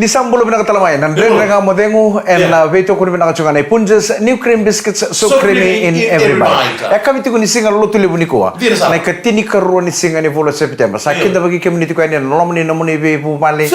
Ni sambulo binakatalamayan, and then nga modengo, and veto ko binakachungan ay punjas, new cream biscuits, so creamy in every bite. Kami tigo ni singa luto libo ni kuha, na ikatini karuan ni singa ni Volo September. Sa akin na bagi community ko yan, nomoni namoni be pumali,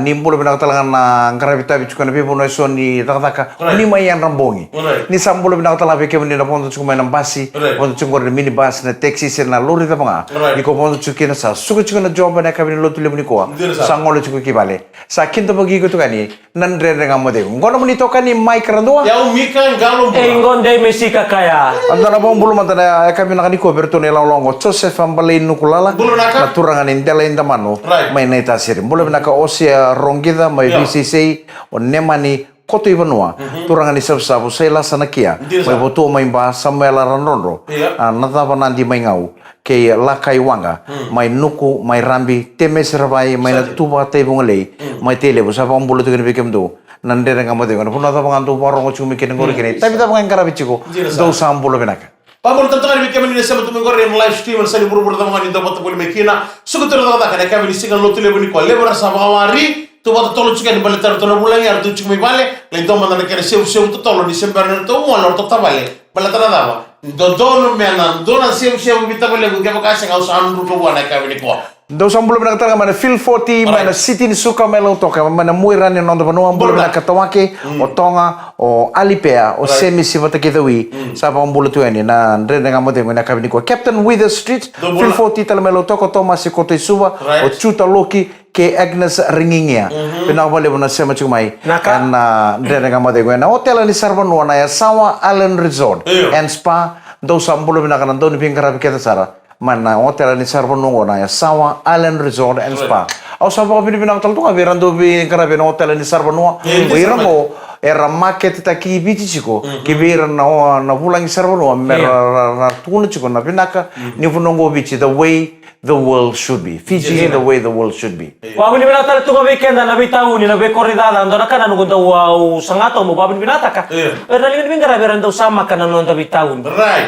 ni mbulo binakatalangan na karabita bichukan na bibo na iso ni takataka, ni mayan rambongi. Ni sambulo binakatalangan be community na ponto chukumay ng basi, ponto chukor na minibus, na taxi, na lori na mga, ni ko ponto chukin na sa, suko chukan na job na kami ni luto libo ni kuha, sa ngolo chukukibale. Sa akin to bagi ko to kani nandre nga mo de ngono mo nito kani Mike Randua ya umika ngalo ngonde mesika kaya andana bong bulu mata kami nakani ko berto ne longo Joseph ambale nukulala naturangan indela indamano may naita sir bulu naka osia rongida may BCC on nemani koto ibanua turangan isab sabu sela sanakia may boto may ba Samuel Ranondro natapa nandi may ngau ke lakai wanga mai nuku mai rambi teme serbai mai tuba te bungalei mai tele busa pang bulu tugen bekem do nandere ngamo de ngono puna ta pangantu warong chumi ken ngori ken tapi ta pangan karabichiko do sam bulu benaka Pamor tantangan bekem ni sama tumen ngori live stream sali buru-buru ta ngani do bata bulu mekina sukutur ta kana kami singan lotu lebu ni ko lebora sa mawari tu bata tolo chuken bale tar tolo bulang yar tu chumi bale le do mandana kere seu tu tolo December no to mo lor to tabale bale tara dava dono mena dona seu bita bale gu gaba kaseng au san ru to wana ka ni ko do sam bulu benaka tanga mana feel 40 mana city ni suka melo toka mana muiran ni nondo banu bulu benaka tawake o tonga o alipea o semi sivata kedawi sa pang bulu tu ani na ndre nga mo de ngana ka ni ko Captain Wither Street feel 40 tala melo toko Thomas ko te suba o chuta loki ke Agnes Ringingia pinawale mo na siya machumay na ndre nga mo de ngana hotel ni Sarvano na ya Sawa Island Resort and Spa do sam bulu benaka nando ni pingkara kita sara mana hotel ni Sarvano na ya Sawa Island Resort and Spa au sa pa binibinang talto nga virando bi karabe na hotel ni Sarvano wiramo era market ta ki biti chiko ki bira na pulang Sarvano mera tuno chiko na pinaka ni funongo bichi the way the world should be Fiji the way the world should be wa binibinang talto nga weekend na bitaw ni na be koridada ando na kana nugo daw sangato mo ba binibinata ka era lingin bingara berando sama kana non da bitaw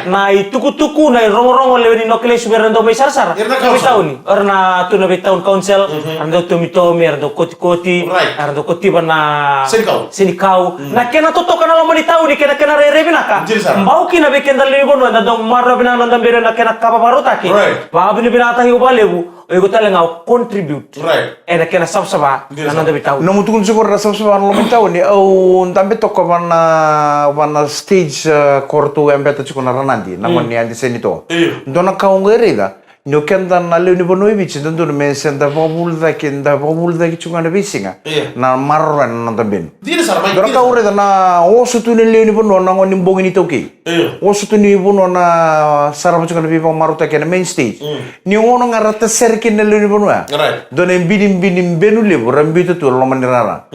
na ituku-tuku na rongo-rongo leweni no kles berando may sarsara bitaw ni erna tu na bitaw council ando tomi ando koti-koti ando kotiba na sinikau na kena toto kana lo manitaw ni kena re-rebinaka mbau kina weekend na libon na daw marra binananda bero na kena kapaparutaki ba binibinata hiubalebu ego talenga contribute ena kena sabsaba nananda bitaw no mutukun siguro na sabsaba lo bitaw ni au ndambe toko wana stage kortu embeta chiko na ranandi na ngoni andi senito ndona kaungerida no kenda na leo ni bono ibichi ndo no mensen da babulda ki chunga na bisinga na marra na tambin dire sarmai dora ka ure na osu tu ni leo ni bono na ngoni mbongi ni toki osu tu ni bono na sarama chunga na bibo maruta ke na main stage ni ono ngarata serkin na leo ni bono ya dona binim benu lebu rambito tu lo manirara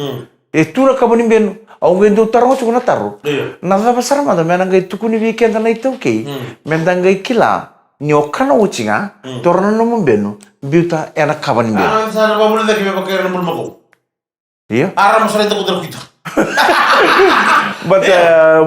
tu na kaboni benu au ngendo tarango chunga na taru na ga pasarama da mena ngai tukuni weekend na itoki mendangai kila ni okana uchinga torna no mbenu biuta ena kabani mbenu sana babule da kibe bakere no mako iya aram sare to kudar kita but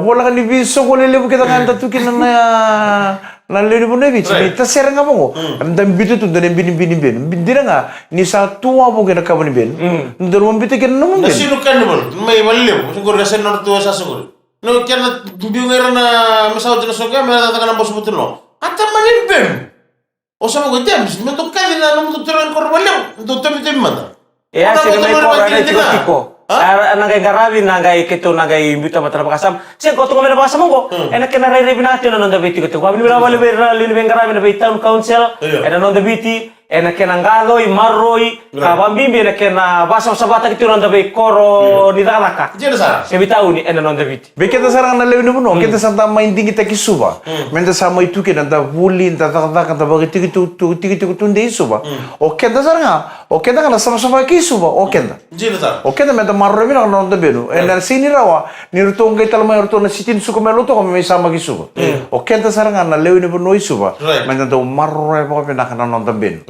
bola kan ni biso ko lele kita kan tatukin na lele bonevi ni ta sera ngamo ndam bitu tu ndem bini ben bindira nga ni sa tuwa bo gena kabani ben ndor mo bitu ken no mbenu nasinu kan bon may walle ko ngor gasen no tuwa sa sugol no kenna biungera na masaw jena soga mera ta kana bosu butuno ata manin ben osama go dems me to kadina no to tran kor walle to tem manda ya sila may kora na tipo nangay garabi nangay kito nangay imbita matrapa kasam siya ko tungo mena pasam ko enak kena rai binati na nonda biti ko wabili bila wale lini ben garabi na be town council ena nonda biti ena kena ngaloi maroi kabambimbi ena kena basam sabata kito nonda be koro ni dalaka jena sara se bitauni ena nonda biti beketa sarang na lewni buno kita santa main dingi ta kisuba menda sama itu ke nanda buli nda ta kanta bagi tiki tunde isuba o kenda saranga o kenda kana sama kisuba o kenda jena sara o kenda menda marro bina nonda benu ena sini rawa ni ruto ngai talma ruto na sitin suko melo to me sama kisuba o kenda saranga na lewni buno isuba menda to marro ba bina kana nonda benu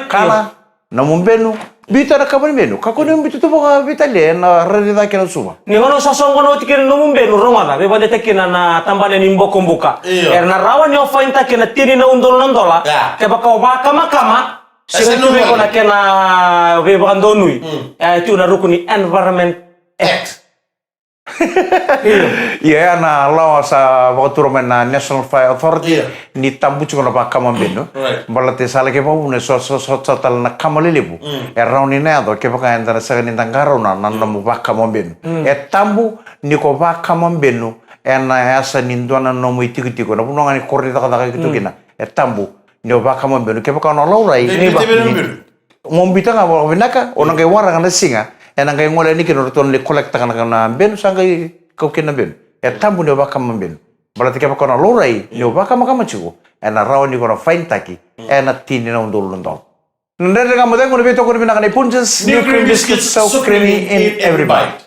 kala namun benu bita na kabani benu kako ni bitu to ba bita le na reda kena suba ni hono sasong kono tikir numum benu romana be bade tekina na tambale ni mboko mbuka erna rawan yo fainta kena tini na undol nandola ke baka makama Singatuloy ko na kaya na Bebakandonui. Itu na rukuni Environment Act. Iya na law sa waktu romen na National Fire Authority ni tambu chuko na ba kamambeno. Balate sala ke pa une so tal na kamalilibu. Around ni nado ke pa endara sa ni tangaro na mu ba kamambeno. Tambu ni ko ba kamambeno na asa ni ndona no mu itiko na puno ngani korri ta ka kitu kina. Tambu ni ba kamambeno ke pa na law rai ni ba. Ngombita nga ba binaka onang kay wara nga singa. Enang kay ngole ni kino ton le kolekta kana ben sangai kau kena ben. Tambu ni ba kamambeno. Berarti ke pa na law rai ni ba kamamachugo. Ena raw ni ko na fine taki. Ena tini na undul ndol. Nandere kamu tengok ni beto ko ni binaka ni Punches new cream biscuits so creamy in every bite.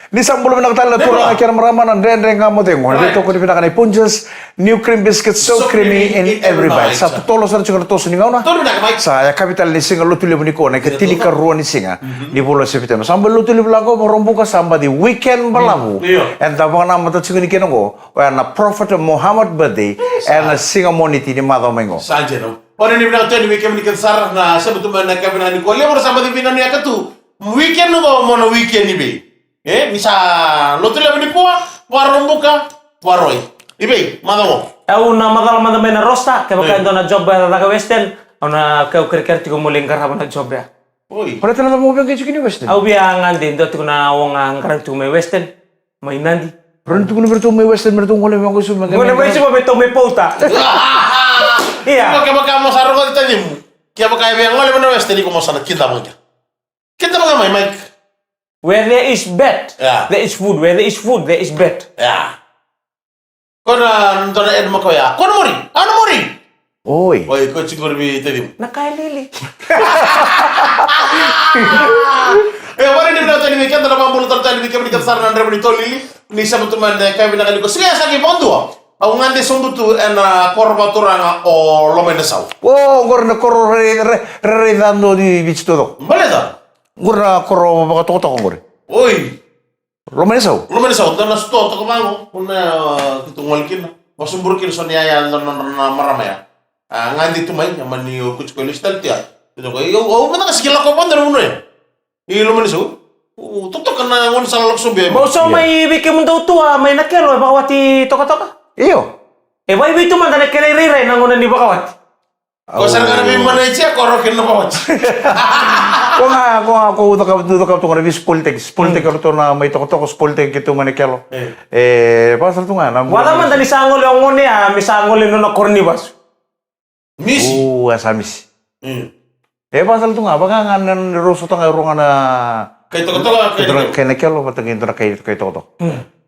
Ni sambul binaka tala turang akhir merama nandere kamu tengok ni beto ko ni binaka ni Punches new cream biscuits so creamy in every bite. Satu tolo sa chukar tosu ni ngauna. Saya kapital ni singa lutuli ni ko na ketili karuan ni singa di pulau September. Sambal lutuli blanco merombuka samba di weekend balabu. Enta bang nama tu chukini kenongo. Na Prophet Muhammad birthday na singa moniti ni madam mengo. Saja no. Orang ni bilang tu ni weekend ni kesar na sebetulnya nak kena ni kolya orang samba di bina ni akatu. Weekend no mono weekend ni be. Misa lutuli ni kuah warombuka waroi. Ibe madam. Au na madal mena rosta ke baka ndo na job ya daga Western. Ona kau kira-kira tigo muling karaba na job ya. Oi. Pada tala mo bang kaya ni Western. Au biangan din do tigo na wong angkara tu me Western. Mai nandi. Ron tu kuna bertu me Western bertu ngole bang ko suma. Ngole mai suma beto me pouta. Iya. Baka mo sarong ko tadimu. Kaya baka yang ngole mana Western ko mo sana kita mangka. Kita mangka mai Mike. Where there is bed, there is food. Where there is food, there is bed. Ya. Kona ntona ed mako ya. Kona mori. Ano mori? Oi. Oi, ko chikur bi tadimu. Nakailili. Wala ni bilang tadi weekend na mambulo tali weekend ni kasar na ndre ni tolili ni sabutu mande kay binakali ko. Sige sa gibondo. Au ngande sondu tu na korba turanga o lomene saw. Oh, gorna koro re dando di bici todo. Baleda. Gorna koro baka toko toko gore. Oi. Lomene saw. Lomene saw dan sto to mango. Kuna kitu ngolkin. Wasumburkin sonia ya na maramaya. Ngandi tu mai amani ko chiko listal tia. Itu ko o mana kasikila ko ponder uno ya. Ilo man iso. Tutok ka na ngon sa lakso be. Mau so may biki mo daw tua may nakelo bakawati toka-toka. Iyo. Wai bitu man na kelere na ngona ni bakawati. Ko sa ka na man ichi ko rokin na bawat. Ko utak to na spoltek to na may toko spoltek kito man kelo. Pasal to nga na. Wala man dali sangol yung ngone misangol no na kornibas. Miss. Asamis. Pasal tu nga, baka nga roso to nga ronga na kay to kay nakelo patagin to na kay to.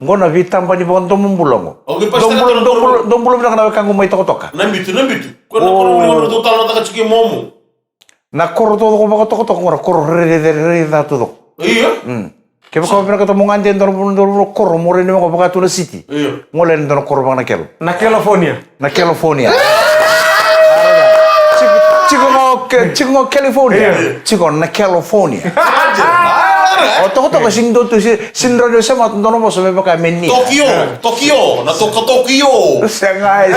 Ngo na vitam pa ni bon dombulo. Okay, pasta na dombulo na kana kang may to ka. Nambitu. Ko na ko total na taka chiki momo. Na koro to ko baka to ngora koro re da to. Iyo. Kaya ko pera ka to mongan den dor koro more ni ko baka to na city. Iyo. Ngole ndon koro bang nakelo. Na California. Chico California. Chico na California. Oto ko singdo to sindro do sa mat dono mo sa may baka menni. Tokyo. Na Tokyo. Shanghai.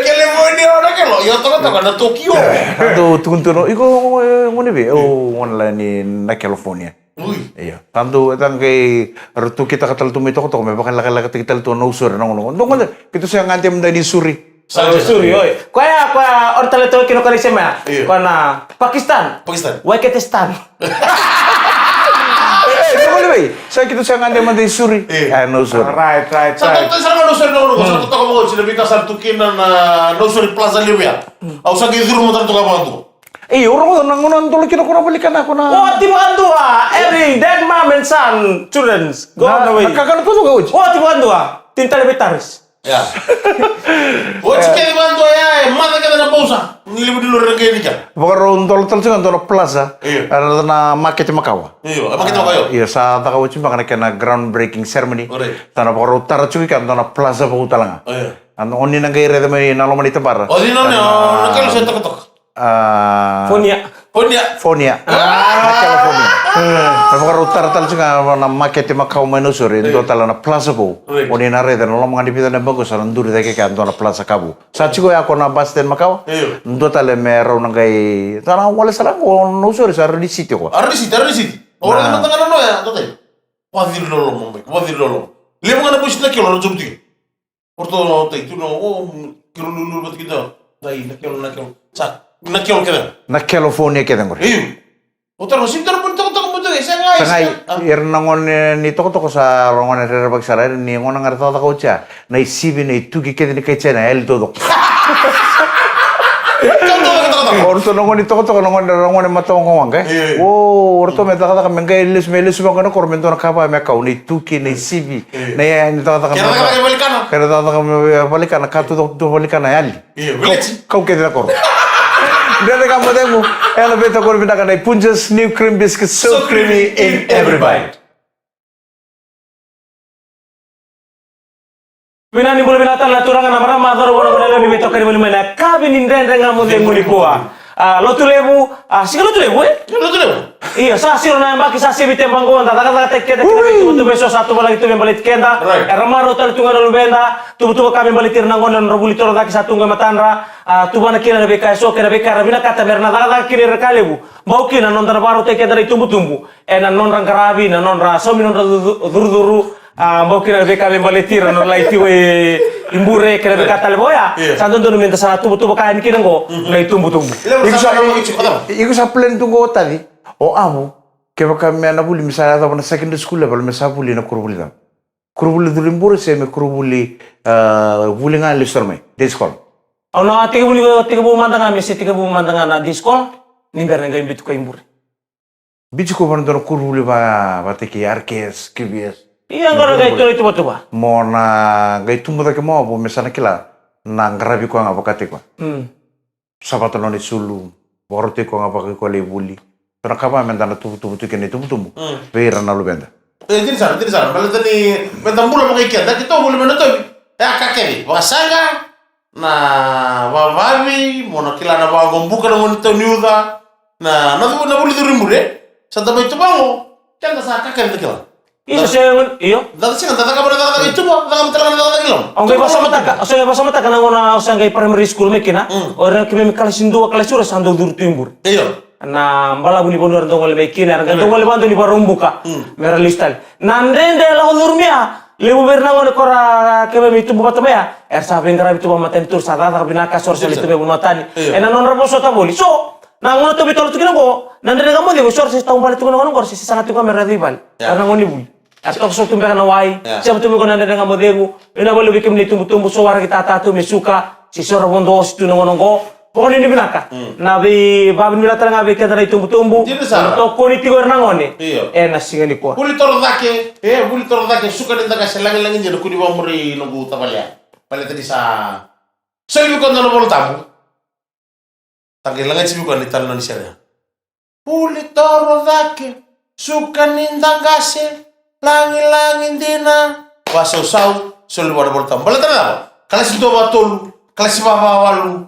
California ora kelo. Yo to na Tokyo. Tanto tuntuno iko ngone be online ni na California. Iya. Tanto kay rutu kita katal tumito ko may baka laka kita to no sur na ngono. Ndong kita sa ngante mo di suri. Suri, oi. Kaya orang talaga kino kali sema. Kaya na Pakistan. Uzbekistan. Saya kita sa ngante mo di suri. No sur. Right. Sa no sur no sa to mo sinabi ka sa tukinan na no sur plaza libya. Au sa giduro mo tanto ka mo. Orang nangunan tuloy kinukuna balikan ako na. Oh, tibukan dua. Every dead mom and son, children, go on the way. Nakakano po ka, Uj? Oh, tibukan dua. Tinta lebitaris. Ya. Uj, tibukan dua ya. Mata kita na pausa. Nilibu dulu reggae ni ka. Baka ron tolo sa kanto plaza. Ano na market Makawa. Market Makawa. Iya, sa taka Uj baka na groundbreaking ceremony. Tana baka ron tarachuki kanto na plaza pa utalanga. Ano oni nang gaire de may naloma ni tabara. O di no, nakalo sa tok. Fonia. Na California. Napaka utar tal juga na market makau manusuri ndo tal na plaza ko. Oni na rede no mga dipita na bagus na nduri dake ka ndo na plaza kabu. Sa chigo ya ko na basten makau. Ndo tal mero na kay tara wala sala ko nusuri sa di sitio ko. Ardi siti. Orang naman tanga no ya, tote. Wadir lolo mo, wadir lolo. Lemo nga na push na kilo na jumti. Porto tay tu no, kilo lulu bat kita. Dai na kilo. Na kilo kada. Na California ke dengor. Otar masin tar pun tok mo dai sa ngai. Tangay irnangon ni toko sa rongon re bag sara ni ngon ngar ta ko cha. Na isibi na itugi ke ni kay na el todo. Orto nongon ito ko nongon matong ko wang oh orto me taka taka menga ilis ba kono kormento na kapa me ka uni tuki na sibi na ya ni taka Balikana. kera taka balikana ka tu balikana yali kau ke da kor dede ka mo demo ela beta kor bita kana Punja's new cream biscuit so creamy in every bite. Binani bulu binatan la turangan amara mador bono bono ni beto kari bulu mana kabin indren renga mo de nguli poa. Lotu lebu, sika lotu lebu Lotu lebu. Iya, sa siro na mbaki sa sibi tembango anda taka tekeda kita beso satu bala itu membalit kenda. Ramaro tal tunga lu benda, tubu kami balitir nangon dan robuli toro daki satu ngai matanra. Tuba na kina beka so kena beka rabina kata berna taka kini rekalebu. Bau kina non baro tekeda dari tumbu. Na non rang karabi na non ra somi non duru. Mbau kira beka membalitir no lai tiwe imbure kira beka tale boya santo dono minta sana tubu kain kira ngo lai tumbu Iku sa plan tunggu tadi o amu ke baka me na buli misalnya ta na secondary school level me sa buli na kurbuli da kurbuli dulu imbure se me kurbuli buli ngal listorme de school na tiga bu mandanga me se tiga bu mandanga na di school nimber nga imbitu ka imbure bici ko ban dono kurbuli ba teki arkes kibs. Iya ngora itu coba. Mo na gai tumbu da ke mo bo mesana kila na ngarabi ko nga bakate ko. Sabato no ni sulu. Borte ko nga bakate ko le buli. Pero kaba menda na tubu kene tubu. Vera na lubenda. Tini sana. Bala tani betambula mo kay kenda kito buli mena to. Kakeri, wasanga na wawavi, mo na kila na ba gombuka na ngonito niuda. Na buli durimbure. Sa tabay tubango. Kenda sa kakeri kila. Iya saya iyo. Dati sih kan tata kabar tata itu mah, tata kabar tata ilom. Anggai bahasa mata kana ngona usanggai primary school mekina. Orang kime kelas 2 kelas 3 sando dur timbur. Iyo. Na mbala buni bonor dongol mekina, nga dongol bantu ni barumbuka. Mera listal. Nandende la ulurmia. Lebu berna ngone kora kime mitu buka ya. Saben gara mitu maten tur sadata binaka sorsel itu be bunatani. Ena non rabo sota boli. So, na ngono to bitol tukina ko. Nandende kamu de sorsel taung bali tukina ngono korsi sangat tukina mera rival. Karena ngoni buli. Atau so tumbe kana wai siapa tumbe kona ndanga modegu ina bolu bikim ni tumbu so wara kita tatu mesuka si sora bondo situ nongo pokoni ni binaka nabi babin milata nga be kada tumbu to koni tigor nangone na singani ko buli toro dake suka ndanga selang-lang nje kuni wa muri no buta balya pale tadi sa selu ko no bol tabu tagilangan sibi ko ni tan ni sere buli toro dake suka ndanga Langin dina wasau solu bora boltam bala tana kalasi do batolu kalasi baba walu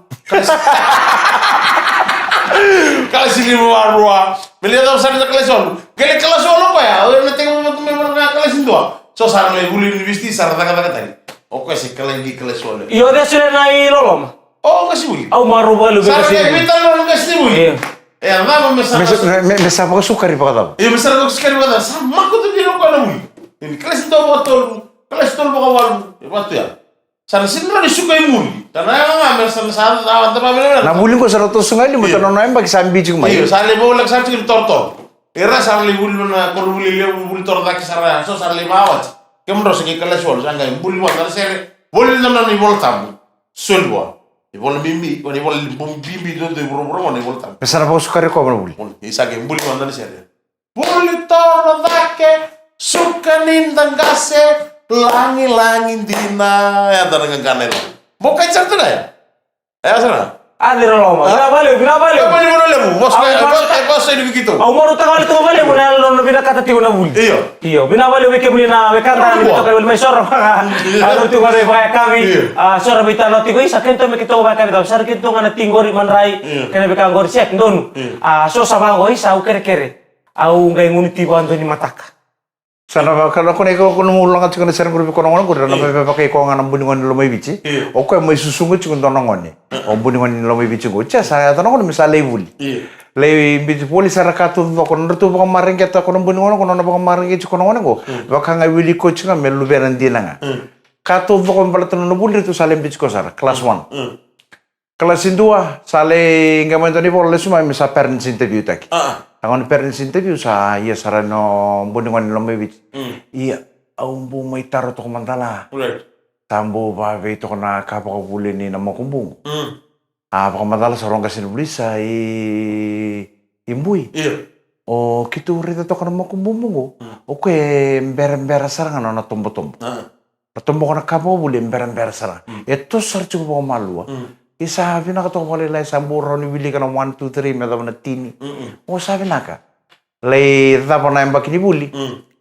kalasi limu warua melihat usah ada kalasi walu gele kalasi walu pa ya na tengo mo na kalasi do so sar le buli university sar daga tadi oke si kalasi walu iyo de sure na ilolom kasi buli au maru balu be kasi sar ke vital no kasi buli vamos me sabe que sukari pa me sabe que sukari pa sama ko to dilo ko na buli ini kelas itu botol bawal waktu ya sana sini lah disuka imun karena yang ngambil sana awal tempat benar na buli ko sa roto sungai ni mo tanon na bagi sambi chuk mai iyo sana bawa lagi sana cikir tortor era sana buli na kalau buli tortor lagi sana so sana awat kemro segi kelas wal sana buli wal sana sere buli namna ni bol tamu sulwa ni bol bimbi ni bol bimbi do buru ni bol tamu pesara pa sukari ko mo buli isa ke buli wal sana sere buli tortor lagi suka nindangase langin dina ya tanang kanelo bokai cerita ya sana adira loma bina bale apa ni mana lebu bos ini begitu au maru takali to bale muna no bina kata tiuna buli iyo bina bale weke bina wekanda ni to kawel mesor alu tu ngare ba kami sora bita no tigo isa kento me kito ba kami sar kento ngana tingori manrai kena beka ngor cek ndonu so sama go isa ukere au ngai nguni tiba ando ni mataka. Sana kalau kau neko kau nemu ulang cuma serang grup kau nongon kau dah nampak pakai kau ngan nambuni ngon lomai bici. Oke mai susungu cuma nongon ni. Nambuni ngon lomai bici kau. Cah saya tahu nongon misalnya buli. Lei bici polis ada katu tu kau nonton tu kemarin kita kau nambuni ngon kau nonton kemarin kita kau nongon kau. Bahkan ngai wili kau cuma melu beran dia nanga. Katu tu kau balik tu nambuni itu saling bici kau sara kelas 1. Kelas 2 saling ngai main tu ni boleh semua misal parents interview tak. Ang parents interview sa iya sarano bunungan lombe bit. Iya au bu may taro to kumantala. Tambo ba to na kapako buli ni na makumbung. Apa kumantala sa rong kasin buli sa imbui. O kitu rito to kana makumbung mo. O ke mbera sarang na tombo-tombo. Tombo kana kapako buli mbera sarang. Ito sarchu ko malua. Sabi na ka tong walay samburo ni bili ka ng 1, 2, 3 medam na tini. O sabi na ka. Lay tapo na yung bakini buli.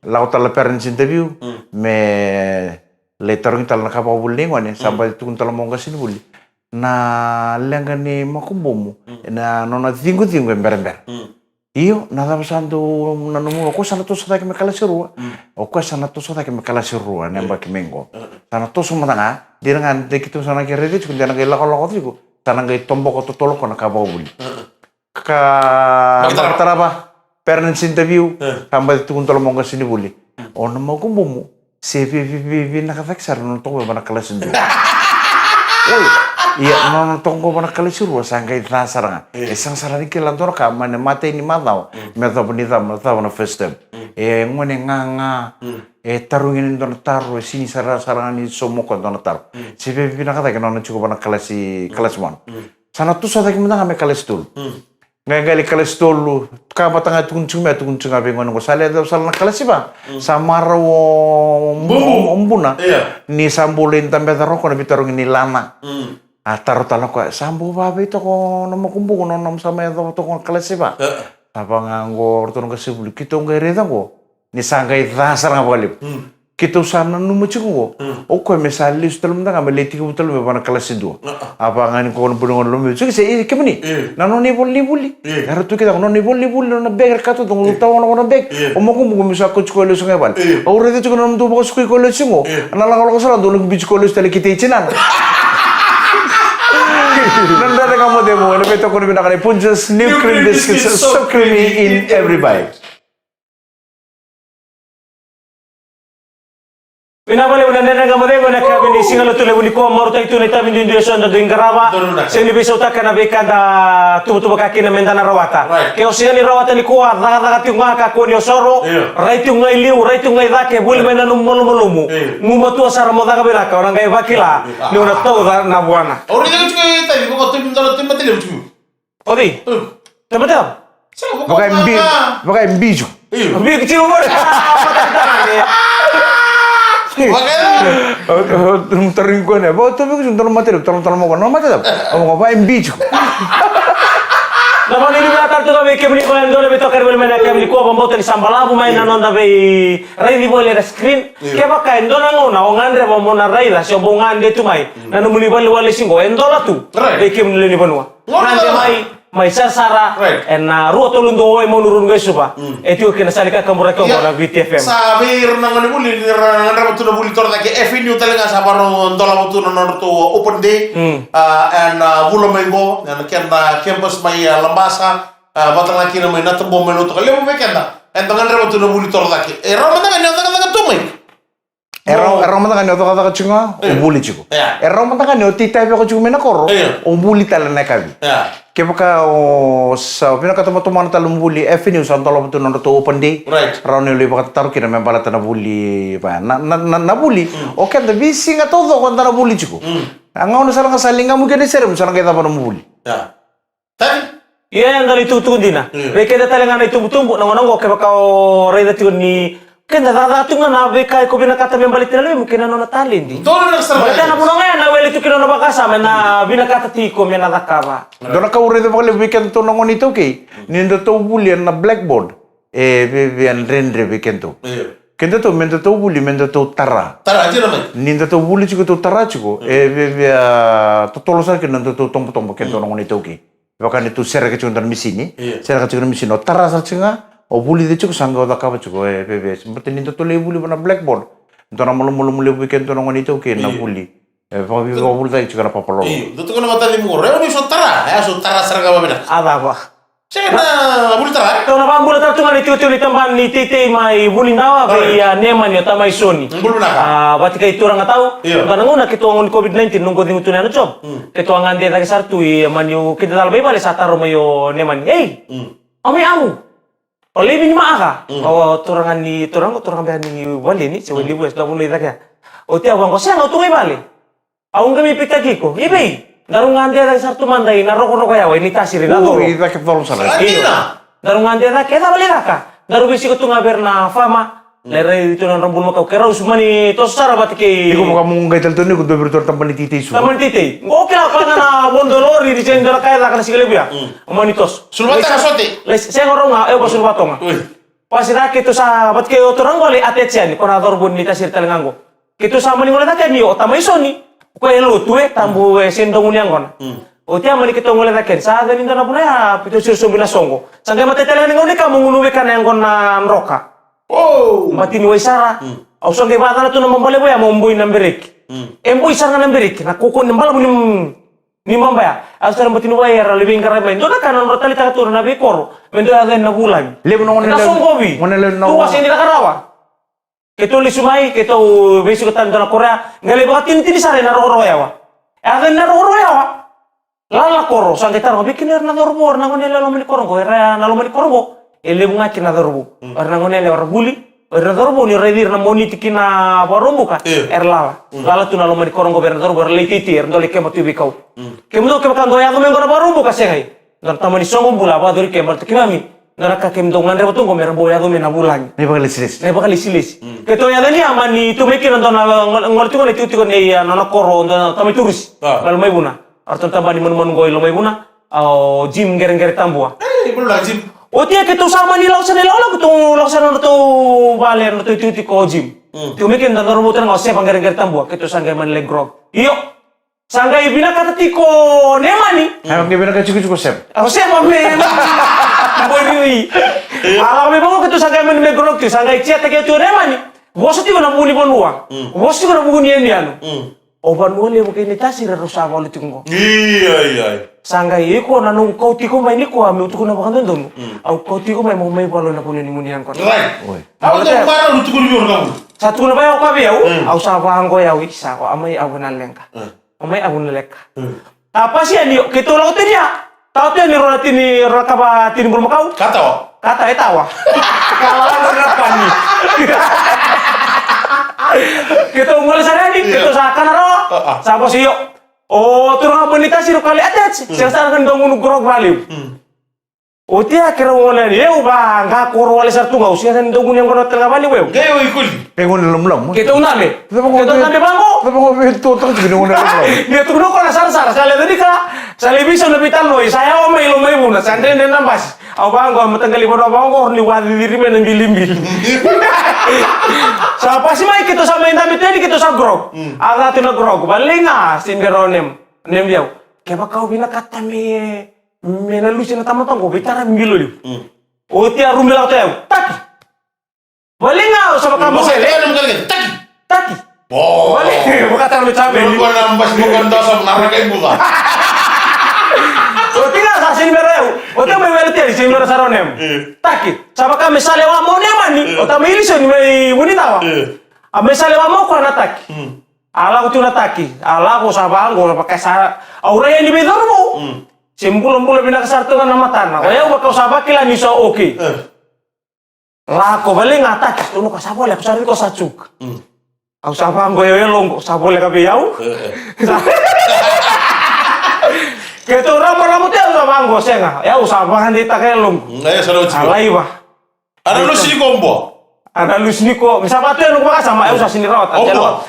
Lau tala parents interview. Me lay tarong tala na kapabuli ngwan eh. Sabay tukong tala mong kasin buli. Na lengan ni makumbo mo. Na no na tingo-tingo yung berember. Iyo, nadapasando nanumulo ko sana to sa tayo makalasirua. O ko sana to sa tayo makalasirua na bakimengo. Sana to sumatanga. Di na nga, di kita sana kaya-ready, kundi na lako-lako ko. Sana nga itombo ko tutulog ko na kabawuli. Makatara ba? Parents interview, tambah itu kung tolong mong kasi ni buli. O na mo kung bumo, si Vivi nakafeksar, nuntok ba na kalasin doon? Uy, iya, nuntok ko ba na kalasin doon? Saan kayo nasara nga? Isang sarari kilang to na ka, matay ni mataw. Mataw pa nita, mataw na first step. Ngone nga, tarungin doon na taro, sini sarangan ni somoko doon na taro. Si Vivi nakatay, kaya cukup ba na kalasi, kalas 1. Sana to sa tayo muna kami kalas 2. Ngayon gali kalas 2, kapatanga tukun-cunga bengon ko. Sali daw sala na kalasi ba? Sa maraw umbuna, ni sambulin tambe taro ko na bitarong ni lana. Taro tala ko, sambo ba ito ko na makumbu ko nung sama ito ko kalasi ba? Apa nga ngo orton kasi buli kito nga reda ko. Ni sangay dasar nga balip. Kito sana numuchi ko. O ko misali ustalum da nga maleti ko utalum ba na kalasi 2. Apa nga ni ko no bunong lumi. So kasi kemani. Nano ni boli. Karo tu kita no ni boli na beger kato tong taw na beg. O mo ko mo misa ko ko lo nga bal. O rede ko no ko ko lo singo. Analang ko sala do nag ko lo tali kita ichinan. Nanda na kamo demo, na beto ko na binakani Punja's new cream biscuits, so creamy in every bite. Pinabali udah nenda kamu deh, nak kami ni singal tu lewu ni ko maru tai tu ni tamin di Indonesia nda doing garaba. Sini bisa utak kana beka da tubu kaki na mendana rawata. Keo singali rawata ni ko daga tu ngaka ko ni osoro. Rai tu ngai liu, rai tu ngai dake bul mena numulumu. Ngumatu asara modaga belaka orang gay bakila. Ni una to na buana. Ori dengan cuy tadi kau tu minta tu mati lewu cuy. Odi. Teman-teman. Bagai mbiju. Bi kecil mo. Tering ko na. Ba to bi ko tolong mati, tolong mo ko. No mati daw. Amo ko ba mbiju. Naman ini batal tu kami kembali ko ando lebih tokar bel mena kembali ko bambo tani sambalabu main nanon da be rai di boleh da screen ke baka endo na ngona o ngandre bambo na rai da so bongan de tu mai nanu muni bal wale singo endo la tu be kembali ni banua nande mai sasara na ruo to lundo o mo nurun guys supa etio kena salika kamura ko na VTFM sabir nangani buli nangara tu na buli torda ke FNU talenga sabaro ndola tu na to open day and bulomengo na kenda campus mai lambasa batang laki na mai natambo meno to kale mo kenda and nangara tu na buli torda ke ramanda kan nangara tu mai Erong mata kan yoto kata kacunga, ubuli cukup. Erong mata kan yoto tiap aku cukup mena koro, ubuli tala nekabi. Kepaka sa pina kata mo tumana tala ubuli, FNU sa antolo betul nando to open day. Rauni uli baka taruh kira membala tana buli, na buli. Oke, tapi singa todo kan tana buli cukup. Angau na salang kasalinga mungkin diserem salang kita pa buli. Tapi iya, yang dari itu dina. Beke da talenga na tumbu nangonongo kepaka o reda tu ni kenda tu na beka ko binakata membalik na mungkin ano natalin di. Tolo na sa Baka na puno ngayon na weli tu kino bakasa na binakata ti ko mena nakaba. Dona ka ure de bakle weekend to nangon ito kay. Nindo to bulian na blackboard. Vivian rendre weekend to. Kenda to mendo to buli mendo to tara. Tara aja naman. Nindo to buli chiko to tara chiko. Vivia to tolo sa kino to tombo kendo nangon ito kay. Baka ni tu sera ka chundan misini. Sera ka chundan misino tara sa chinga. O buli de chuko sanga o da kaba chuko PBS. Mbate ninto tole buli bana blackboard. Ntona mulu weekend to ngoni to ke na buli. Fa vi go buli dai chuko na papalo. Dutu kono mata di muro. Reuni sotara, sotara serga babena. Ada ba? Sena buli tara. Kau na bambula tatungan itu tamban ni tete mai buli nawa be ya neman ya tamai soni. Buli naka. Bati kai turang atau karena nguna kita ngon COVID-19 nunggu di mutu na job. Kita ngan dia tadi sartu ya manyu kita dal bay bale sataro mayo neman. Hey. Ami amu. Oleh bini maaka. Oh turangan ni turang be ni bale ni sewa libu es lamun lida kaya. O tia bang ko siang tungai bale. Aung kami pikakiko. Ibe. Darungan dia tadi sartu mandai na roko ya ini tasir na Oh, ida ke tolong sana. Darungan dia tadi kita bale raka. Daru bisi ko tunga berna fama. Lere itu nan rambul makau kera usmani to sara batike. Iko mo kamu ngai talto ni ko do bertor tampan titi su. Taman titi. Oke lah pana bondolori di cendera kaya lah kana sigale biya. Mani tos. Sulbata sote. Les saya ngorong ba sulbatonga. Pasira kito sa batike otorang gole atetian kona dorbun ni tasir talengango. Kito sa mani ngole takani o tamai soni. Ko elo tuwe tambu sendong uniangon. O tia mani kito ngole takani sa ganin dana puna pito sirso bila songo. Sangga mate talengan ngone kamu ngunuwe kana yangon na roka. Oh, Mati ni waisara. Au songe bata na tu na mambale boya momboi namberek. Emboi sanga namberek na koko nembala ni mambaya. Au sara mati ni wayara lebih ngara main. Dona kana rotali ta tu na bekoro. Mendo aga na bulan. Lebu no ngone Na songobi. Tu wasin di karawa. Keto li sumai keto besu ketan dona Korea. Ngale batin tini sare na roro yawa. Aga na roro yawa. Lala koro sange taro bikin na dorbo na ngone lalo mani koro era na lo mani koro. Ele bunga kina dorbo. Orna ngone le orbuli. Orna dorbo ni redir na moni tikina barombo ka. Erlala. Lala tu na lo mani korongo berna dorbo le titi er ndole kemo tu bikau. Kemo do kemo kan doya ngome ngona barombo ka sengai. Dan tamani songo bula ba dori kemo tu kimami. Nara ka kemo do ngandre botungo mer boya do mena bulan. Ne bakal silis. Ne bakal silis. Keto ya dani amani tu mekin ndona ngol tu ngone tu ne ya nona koro ndona tamai turis. Lalu mai buna. Arton tambani mon goi lo mai buna. Au jim gereng-gereng tambua. belum lagi. O tia ke tu sama ni lau sana lau tu lau sana tu bale tu tu ko jim. Tu mekin dan romutan ngau se pangger tambua ke tu sanggai man legrog. Iyo. Sanggai bina kata tiko nemani. Emang dia bilang cukup sep. Aku se pamle. Boi. Ala me bango ke tu sanggai man legrog tu sanggai cia te ke tu nemani. Bosu ti na buni bonua. Bosu ti na buni eniano. Oban wale mo kay tasir rusa ko ulit ko. Iya. Sanggai iko nanung kau tiko mai ni ko ami utuk na bakan don. Au kau tiko mai mau mai balo na punya ni munian ko. Right. Aku tuh baru utuk ni orang kamu. Satu na bayo ka biau. Au sa bahang ko yawi sa ko amai abunan lengka. Amai abunan leka. Apa sih ani kita laut dia? Tahu tu ni roti ni rakaba tin bulu makau? Kata etawa. Kalau ada pani. Kita mulai sana ni, kita sakan ro. Sapa sih yo? Oh, turun bonita sih kali ada. Saya sakan dong grog value. Oh dia kira mulai ni, bang, kak korwale sartu ngau sih kan dong yang kono tengah balik weu. Gaya ikut. Pengen lem. Kita unale. Kita unale bangko. Tapi mau itu terus gini mau lem. Dia tuh kok sar-sar. Saya tadi kak, saya bisa lebih tanoi. Saya omai lomai buna. Sandren dan nambas. Au bang, gua matanggali bodo bang, gua ni wadi diri men limbil. Siapa sih mai kita sama indah itu kita sa grog. Aga tu na grog. Balinga singeronem. Nem dia. Kaya kau bina kata me menalusi na tamatang ko bitara mbilo li. O tia rumila to yau. Taki. Balinga sama kamu. Taki. Oh. Balinga bukan lu capek. Bukan nambas bukan dosa menarakai bukan. O tia sa sinmereu. O tia me wele tia sinmero saronem. Taki. Sama kami sale wa mo nemani. O ta me ilison me bunitawa. A me sale wa mo ko na taki. Ala ko tuna taki. Ala ko sa banggo pakai sa aura yang di bedor mo. Simbol-simbol bina kesartungan nama tanah. Kaya bakal sabakila ni so oke. Lako balik ngatak. Tuno kasabole aku sari ko sacuk. Aku sabang goyo long sabole ka biyau. Keto ramo-ramo teh sabang go senga. Ya usabangan di takelong. Ayo selalu cik. Alai ba. Ada lu sini kombo. Ada lu sini ko. Misal batu yang lupa sama eu sa sini rawat.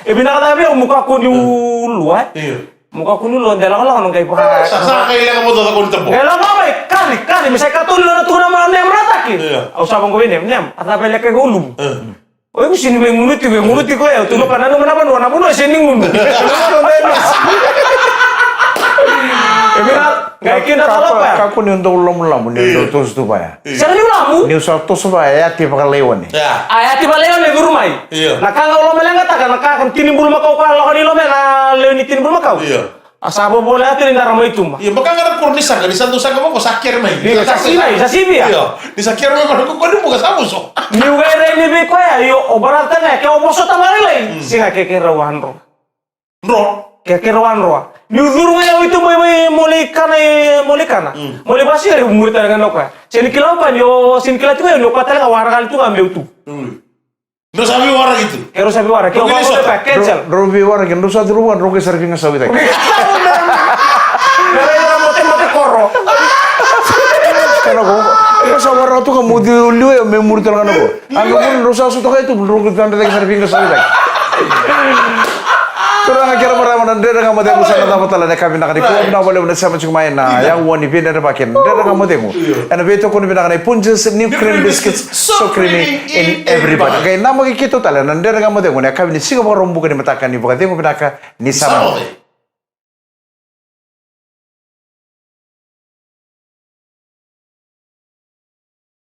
Bina kata biau muka aku di luar. Muka kuno lo ndela lang kay pa. Sa kailan ka mo to ko nitabo. Ela mamay kali misay katulo na tuna mo nem rataki. Au sabang ko nem ata pele kay gulum. Oy ko sini may munuti ko ya tulo kanano manapan wana puno sini ngun. Ebina Ngai kina talapa. Kaku ni untuk ulam ni untuk tos tu pa. Sira ni ulamu. Ni usah tos pa ya ti pa lewan ni. Ya. Ayati ba leon ni durmai. Iya. Nakanga ulama lenga taka nakaka tinimbul makau ka lo ni lome na leon ni tinimbul makau. Iya. Asabo boleh ati ni darama itu mah. Iya, baka nga kornisa ka, nisan dosa ka mo, sakir may. Iya, sa sibia. Iya, ni sakir may, ko ni mo kasama so. Ni ugere ni bi ko ya yo obarata na ke omoso tamari lai. Singa ke rawan ro. Ro. Ke rawan ro. Ni duru nga itu moli kana. Moli basi ya umur ta ngano ka. Sen kilau pa yo sin kilau tu yo patala warga itu ngambil tu. No sabi wara gitu. Kero sabi wara, kero mau pa cancel. Robi war kan dosa duluan roke serving sawi tak. Kero mote koro. Kana ko. Dosa war tu kamu di liu ya memur tangan ko. Anu pun dosa su to itu roke tanda tak serving sawi tak. Kurang ajar para menanda dengan mode musa na dapat ala kami nak di ko na boleh na sama cuma na yang wani pindah na pakin. Dengan mode mo. Ana beto ko ni pindah na punches new cream biscuits so creamy in everybody. Kaya nama kita tala nanda dengan mode mo na kami ni Singapore rombu kan matakan ni bukan temo pinaka ni sama.